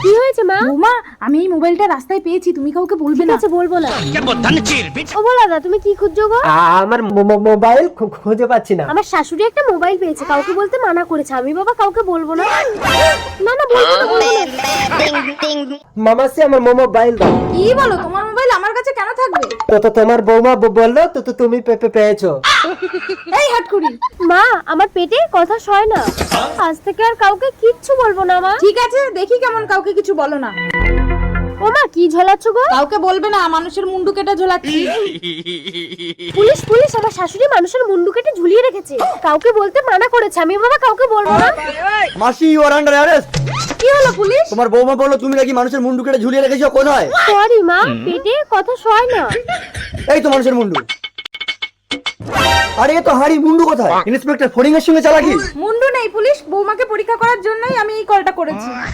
কি হয়েছে মা? বৌমা, আমি এই মোবাইলটা রাস্তায় পেয়েছি, তুমি কাউকে বলবে না। আচ্ছা বলবো না। ও বলা দা, তুমি কি খুঁজছো গো? আমার মোবাইল খুঁজে পাচ্ছি না। আমার শাশুড়ি একটা মোবাইল পেয়েছে, কাউকে বলতে মানা করেছে। আমি বাবা কাউকে বলবো না। না না বলবো না, বলবো না। মামাসি আমার মোবাইল দাও। কি বলো, তোমার মোবাইল আমার কাছে কেন থাকবে? তো তোমার বৌমা বললো তো তুমি পেয়েছো। এই হাটকুড়ি, মা আমার পেটে কথা সয় না। আজ থেকে আর কাউকে কিচ্ছু বলবো না মা। ঠিক আছে, দেখি কেমন কাউকে কিছু বলো না। ও মা কি ঝোলাচ্ছ গো? কাউকে বলবে না, মানুষের মুন্ডু কেটে ঝোলাচ্ছি। পুলিশ পুলিশ, আমার শাশুড়ি মানুষের মুন্ডু কেটে ঝুলিয়ে রেখেছে, কাউকে বলতে মানা করেছে। আমি বাবা কাউকে বলবো না। মাসি, ইউ আর আন্ডার অ্যারেস্ট। কি হলো পুলিশ? তোমার বৌমা বললো তুমি নাকি মানুষের মুন্ডু কেটে ঝুলিয়ে রেখেছো, কোথায়? সরি মা, পেটে কথা সয় না। এই তো মানুষের মুন্ডু। আরে এ তো হাড়ি, মুন্ডু কোথায়? ইন্সপেক্টর ফড়িং এর সঙ্গে চালাকি। মুন্ডু নেই পুলিশ, বৌমাকে পরীক্ষা করার জন্যই আমি এই কলটা করেছি।